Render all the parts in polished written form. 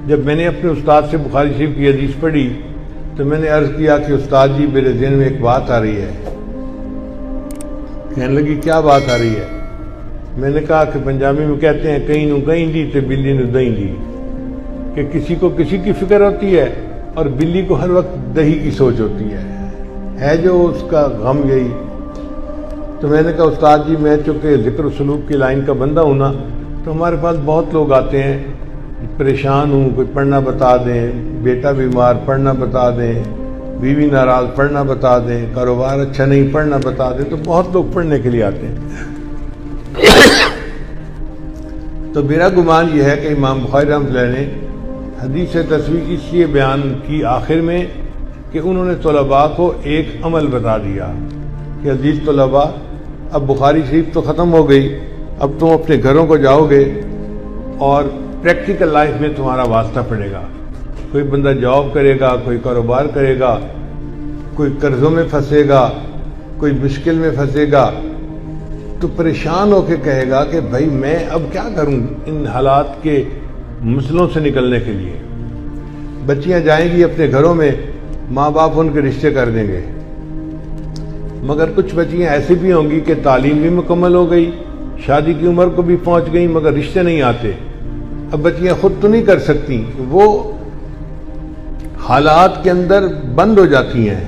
جب میں نے اپنے استاد سے بخاری شریف کی حدیث پڑھی تو میں نے عرض کیا کہ استاد جی میرے ذہن میں ایک بات آ رہی ہے. کہنے لگی کیا بات آ رہی ہے؟ میں نے کہا کہ پنجابی میں کہتے ہیں کہیں نو کہیں دی تو بلی نو دہیں دی، کہ کسی کو کسی کی فکر ہوتی ہے اور بلی کو ہر وقت دہی کی سوچ ہوتی ہے جو اس کا غم یہی. تو میں نے کہا استاد جی میں چونکہ ذکر و سلوک کی لائن کا بندہ ہوں نا، تو ہمارے پاس بہت لوگ آتے ہیں پریشان ہوں، کوئی پڑھنا بتا دیں، بیٹا بیمار پڑھنا بتا دیں، بیوی ناراض پڑھنا بتا دیں، کاروبار اچھا نہیں پڑھنا بتا دیں، تو بہت لوگ پڑھنے کے لیے آتے ہیں. تو میرا گمان یہ ہے کہ امام بخاری رحمۃ اللہ نے حدیث تصویر اس لیے بیان کی آخر میں کہ انہوں نے طلباء کو ایک عمل بتا دیا کہ عزیز طلباء اب بخاری شریف تو ختم ہو گئی، اب تم اپنے گھروں کو جاؤ گے اور پریکٹیکل لائف میں تمہارا واسطہ پڑے گا. کوئی بندہ جاب کرے گا، کوئی کاروبار کرے گا، کوئی قرضوں میں پھنسے گا، کوئی مشکل میں پھنسے گا، تو پریشان ہو کے کہے گا کہ بھائی میں اب کیا کروں ان حالات کے مسئلوں سے نکلنے کے لیے. بچیاں جائیں گی اپنے گھروں میں، ماں باپ ان کے رشتے کر دیں گے، مگر کچھ بچیاں ایسی بھی ہوں گی کہ تعلیم بھی مکمل ہو گئی، شادی کی عمر کو بھی پہنچ گئی، مگر رشتے نہیں آتے. اب بچیاں خود تو نہیں کر سکتی، وہ حالات کے اندر بند ہو جاتی ہیں،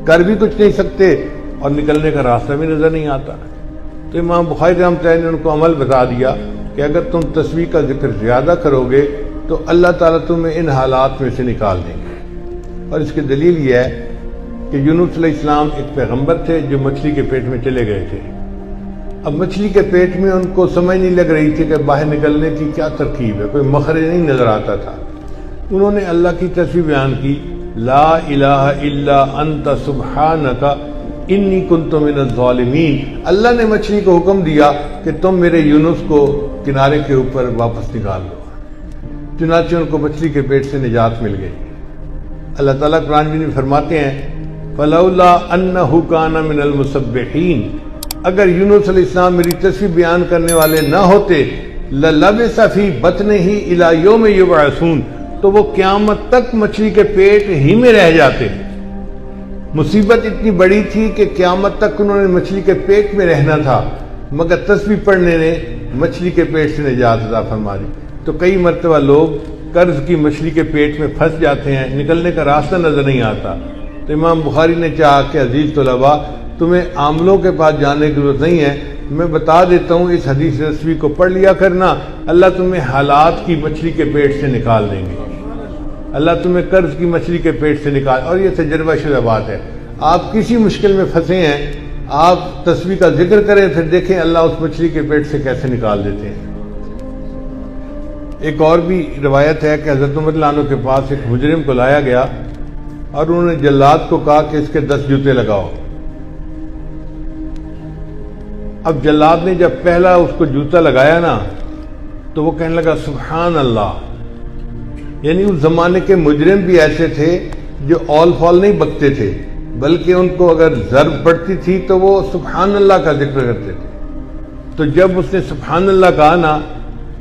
کر بھی کچھ نہیں سکتے اور نکلنے کا راستہ بھی نظر نہیں آتا. تو امام بخاری رحمۃ اللہ نے ان کو عمل بتا دیا کہ اگر تم تسبیح کا ذکر زیادہ کرو گے تو اللہ تعالیٰ تمہیں ان حالات میں سے نکال دیں گے. اور اس کی دلیل یہ ہے کہ یونس علیہ السلام ایک پیغمبر تھے جو مچھلی کے پیٹ میں چلے گئے تھے. اب مچھلی کے پیٹ میں ان کو سمجھ نہیں لگ رہی تھی کہ باہر نکلنے کی کیا ترکیب ہے، کوئی مخرج نہیں نظر آتا تھا. انہوں نے اللہ کی تسبیح بیان کی، لا الہ الا انت سبحانک انی کنت من الظالمین. اللہ نے مچھلی کو حکم دیا کہ تم میرے یونس کو کنارے کے اوپر واپس نکال دو. چنانچہ ان کو مچھلی کے پیٹ سے نجات مل گئی. اللہ تعالیٰ قرآن میں فرماتے ہیں فلولا انہ کان من المسبحین، اگر یونس علیہ السلام میری تسبیح بیان کرنے والے نہ ہوتے للبث فی بطنہ الی یوم یبعثون، تو وہ قیامت تک مچھلی کے پیٹ ہی میں رہ جاتے. مصیبت اتنی بڑی تھی کہ قیامت تک انہوں نے مچھلی کے پیٹ میں رہنا تھا، مگر تسبیح پڑھنے نے مچھلی کے پیٹ سے نجات عطا فرما دی. تو کئی مرتبہ لوگ قرض کی مچھلی کے پیٹ میں پھنس جاتے ہیں، نکلنے کا راستہ نظر نہیں آتا. تو امام بخاری نے چاہا کہ عزیز طلباء تمہیں عاملوں کے پاس جانے کی ضرورت نہیں ہے، میں بتا دیتا ہوں اس حدیث تصویر کو پڑھ لیا کرنا، اللہ تمہیں حالات کی مچھلی کے پیٹ سے نکال دیں گے. اللہ تمہیں قرض کی مچھلی کے پیٹ سے نکال. اور یہ تجربہ شدہ بات ہے. آپ کسی مشکل میں پھنسے ہیں، آپ تسبیح کا ذکر کریں، پھر دیکھیں اللہ اس مچھلی کے پیٹ سے کیسے نکال دیتے ہیں. ایک اور بھی روایت ہے کہ حضرت عمر رضی اللہ عنہ کے پاس ایک مجرم کو لایا گیا اور انہوں نے جلاد کو کہا کہ اس کے 10 جوتے لگاؤ. اب جلاد نے جب پہلا اس کو جوتا لگایا نا تو وہ کہنے لگا سبحان اللہ. یعنی اس زمانے کے مجرم بھی ایسے تھے جو اول فال نہیں بکتے تھے، بلکہ ان کو اگر ضرب پڑتی تھی تو وہ سبحان اللہ کا ذکر کرتے تھے. تو جب اس نے سبحان اللہ کہا نا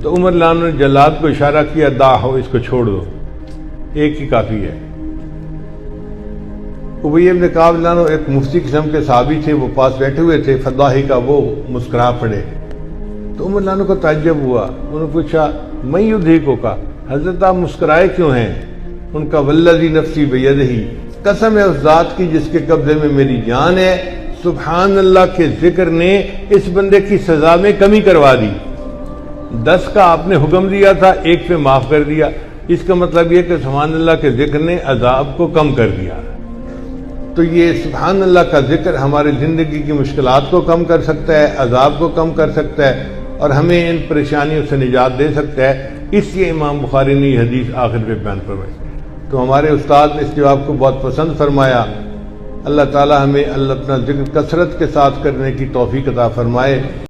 تو عمر رضی اللہ عنہ نے جلاد کو اشارہ کیا دا ہو، اس کو چھوڑ دو، ایک ہی کافی ہے. ابی بن کعب رضی اللہ عنہ ایک مفتی قسم کے صحابی تھے، وہ پاس بیٹھے ہوئے تھے، فضاحی کا وہ مسکرا پڑے. تو عمر رضی اللہ عنہ کو تعجب ہوا. انہوں نے پوچھا میں یدھیکو کا، حضرت آپ مسکرائے کیوں ہیں؟ ان کا والذی نفسی بیدہ، قسم ہے اس ذات کی جس کے قبضے میں میری جان ہے، سبحان اللہ کے ذکر نے اس بندے کی سزا میں کمی کروا دی. 10 کا آپ نے حکم دیا تھا، 1 پہ معاف کر دیا. اس کا مطلب یہ کہ سبحان اللہ کے ذکر نے عذاب کو کم کر دیا. تو یہ سبحان اللہ کا ذکر ہماری زندگی کی مشکلات کو کم کر سکتا ہے، عذاب کو کم کر سکتا ہے اور ہمیں ان پریشانیوں سے نجات دے سکتا ہے. اس لیے امام بخاری نے یہ حدیث آخر میں بیان فرمائی. تو ہمارے استاد نے اس جواب کو بہت پسند فرمایا. اللہ تعالی ہمیں اللہ اپنا ذکر کثرت کے ساتھ کرنے کی توفیق عطا فرمائے.